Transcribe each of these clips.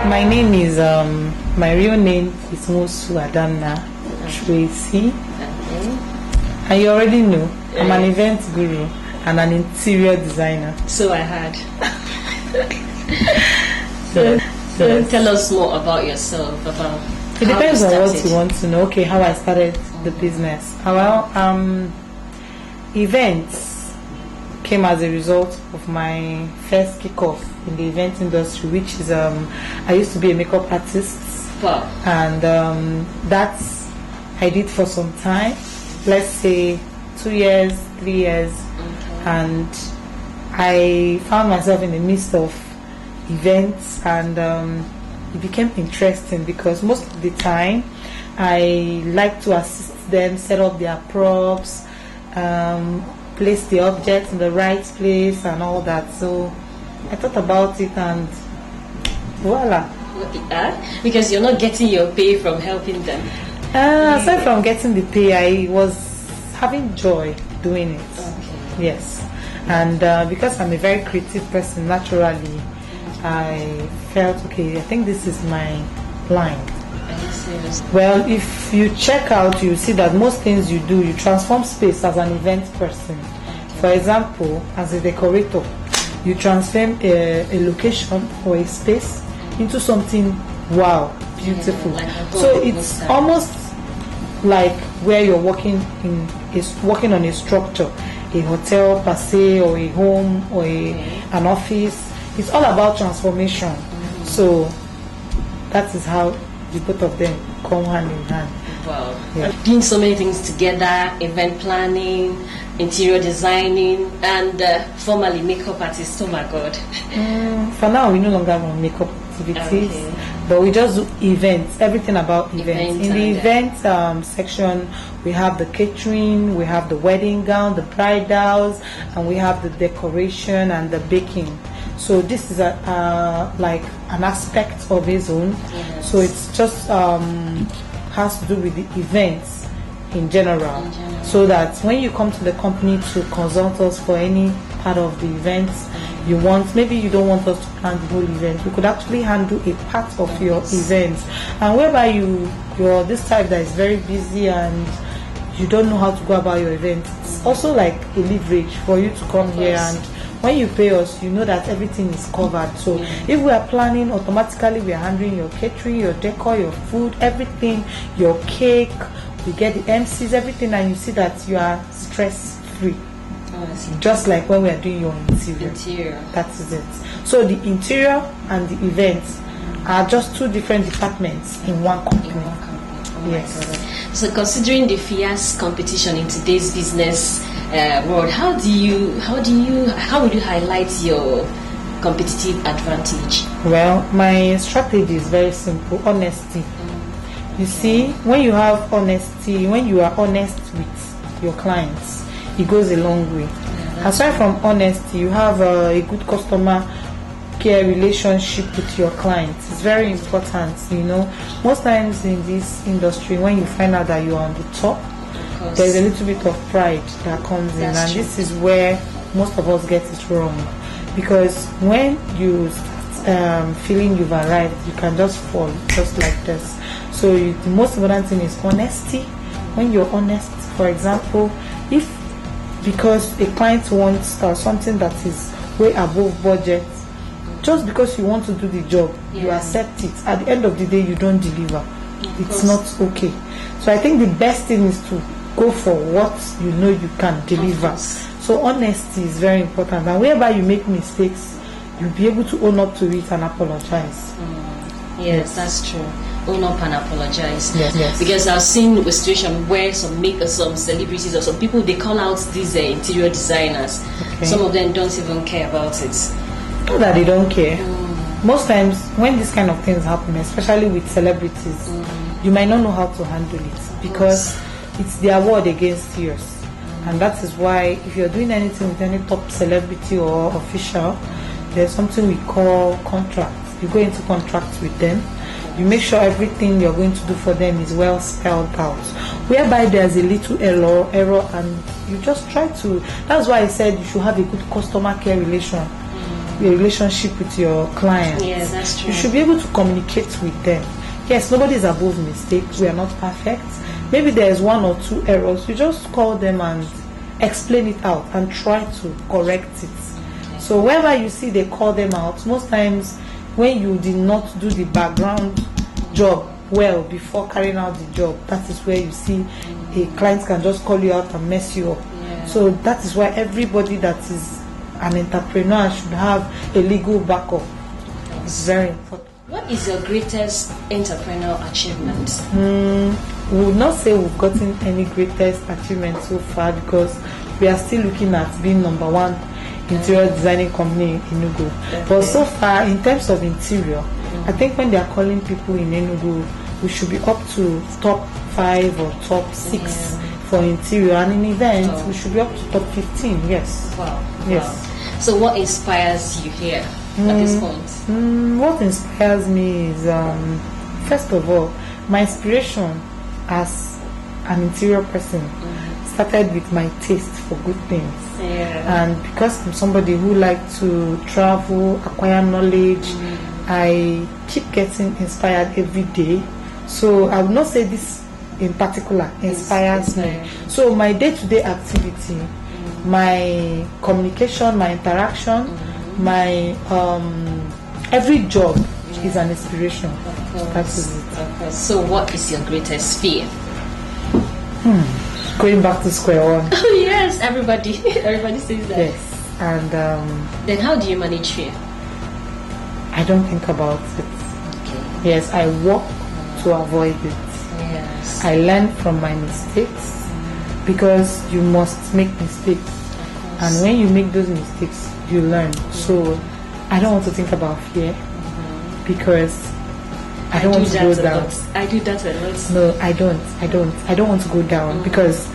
My name is my real name is Musu Adanna Tracy. Okay. And you already know I'm an event guru and an interior designer. So I heard. So tell us more about yourself. About it depends on what you want to know. Okay, how I started the business. Well, events came as a result of my first kickoff in the event industry, which is I used to be a makeup artist. Wow. And that's I did for some time, let's say 2 years, 3 years, and I found myself in the midst of events, and it became interesting because most of the time I like to assist them set up their props, place the objects in the right place and all that. So I thought about it and voila. Because you're not getting your pay from helping them. Aside from getting the pay, I was having joy doing it. Okay. Yes. And because I'm a very creative person naturally, I felt, okay, I think this is my line. Well, if you check out, you see that most things you do, you transform space as an event person. For example, as a decorator, you transform a location or a space into something wow, beautiful. Like so it's almost like where you're working working on a structure, a hotel per se, or a home, or an office. It's all about transformation. So that is how the both of them come hand in hand. Wow. Yeah. Doing so many things together, event planning, interior designing, and formerly makeup artist. Oh my God. For now, we no longer run makeup activities, but we just do events, everything about events. In the event section, we have the catering, we have the wedding gown, the bridals, and we have the decoration and the baking. So this is like an aspect of its own. Yes. So it's just has to do with the events in general. So that when you come to the company to consult us for any part of the events you want, maybe you don't want us to plan the whole event, we could actually handle a part of your events. And whereby you're this type that is very busy and you don't know how to go about your event, it's also like a leverage for you to come here, and when you pay us, you know that everything is covered. So if we are planning, automatically we are handling your catering, your decor, your food, everything, your cake, we get the MCs, everything, and you see that you are stress free. Just like when we are doing your interior. That is it. So the interior and the events are just two different departments in one company. Yes. So considering the fierce competition in today's business world, how would you highlight your competitive advantage? Well, my strategy is very simple: honesty. You see, when you have honesty, when you are honest with your clients, it goes a long way. Aside from honesty, you have a good customer care relationship with your clients. It's very important. Most times in this industry, when you find out that you are on the top, there's a little bit of pride that comes in, and this is where most of us get it wrong. Because when you start feeling you've arrived, you can just fall just like this. So the most important thing is honesty. When you're honest, for example, if because a client wants something that is way above budget, just because you want to do the job, you accept it. At the end of the day, you don't deliver. It's not okay. So I think the best thing is to go for what you know you can deliver. So honesty is very important. And wherever you make mistakes, you'll be able to own up to it and apologize. Yes, that's true. Own up and apologize. Yes. Because I've seen a situation where some celebrities or some people, they call out these interior designers. Some of them don't even care about it. Not that they don't care. Most times when these kind of things happen, especially with celebrities, you might not know how to handle it because it's their word against yours. And that is why if you're doing anything with any top celebrity or official, there's something we call contracts. You go into contracts with them. You make sure everything you're going to do for them is well spelled out. Whereby there's a little error, and you just try to. That's why I said you should have a good customer care relation a relationship with your clients. Yeah, that's true. You should be able to communicate with them. Yes, nobody is above mistakes. We are not perfect. Maybe there's 1 or 2 errors. You just call them and explain it out and try to correct it. So wherever you see they call them out, most times when you did not do the background job well before carrying out the job, that is where you see a client can just call you out and mess you up. So that is why everybody that is an entrepreneur should have a legal backup. It's very important. What is your greatest entrepreneurial achievement? We would not say we've gotten any greatest achievement so far, because we are still looking at being number 1 interior designing company in Enugu. But so far, in terms of interior, I think when they are calling people in Enugu, we should be up to top 5 or top 6 for interior, and in events we should be up to top 15. Yes. Wow. Yes. Wow. So what inspires you here at this point? What inspires me is, first of all, my inspiration as an interior person started with my taste for good things. And because I'm somebody who likes to travel, acquire knowledge, I keep getting inspired every day. So I would not say this in particular inspires me. So my day-to-day activity, my communication, my interaction, my every job is an inspiration. That is it. So what is your greatest fear? Going back to square one. Oh yes, everybody says that. Yes. And then how do you manage fear? I don't think about it. Okay. Yes, I work to avoid it. Yes. I learn from my mistakes, because you must make mistakes, and when you make those mistakes you learn. So I don't want to think about fear, because I don't want to go down. I do that a lot. No, I don't want to go down, because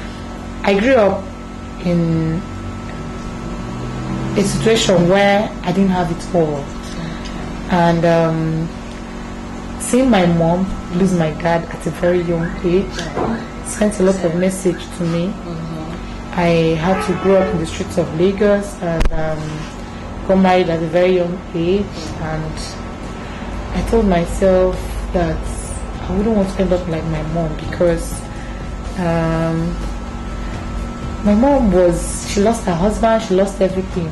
I grew up in a situation where I didn't have it all. And seeing my mom lose my dad at a very young age sent a lot of message to me. I had to grow up in the streets of Lagos and got married at a very young age, and I told myself that I wouldn't want to end up like my mom, because my mom she lost her husband, she lost everything.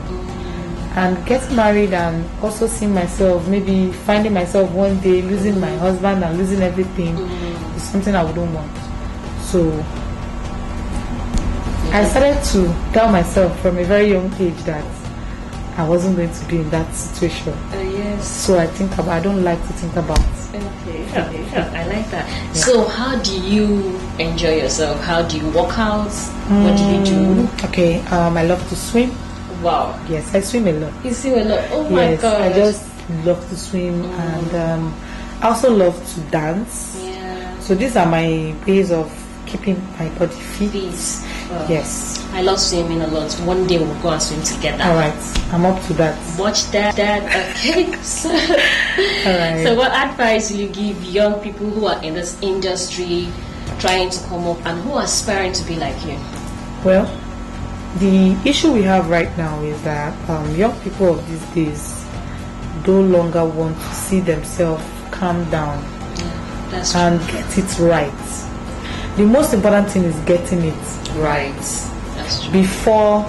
And getting married and also seeing myself, maybe finding myself one day losing my husband and losing everything is something I wouldn't want. So I started to tell myself from a very young age that I wasn't going to be in that situation. Yes. So I don't like to think about it. Okay. I like that. Yeah. So how do you enjoy yourself? How do you work out? What do you do? Okay, I love to swim. Wow. Yes, I swim a lot. You swim a lot? Oh my God. I just love to swim, and I also love to dance. Yeah. So these are my ways of keeping my body fit. Wow. Yes. I love swimming a lot. One day we'll go and swim together. Alright, I'm up to that. Watch that. Okay. So, Alright. So what advice will you give young people who are in this industry, trying to come up and who are aspiring to be like you? Well, the issue we have right now is that young people of these days no longer want to see themselves calm down and get it right. The most important thing is getting it right. That's true. Before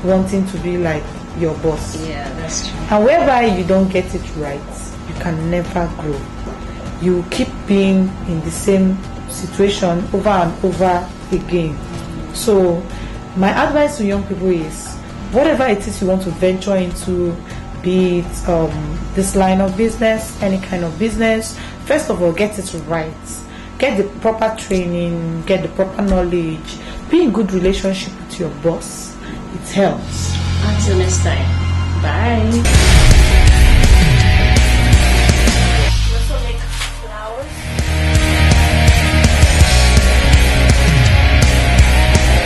wanting to be like your boss. Yeah, that's true. And whereby you don't get it right, you can never grow. You keep being in the same situation over and over again. So my advice to young people is, whatever it is you want to venture into, be it this line of business, any kind of business, first of all, get it right. Get the proper training, get the proper knowledge, be in good relationship with your boss. It helps. Until next time. Bye.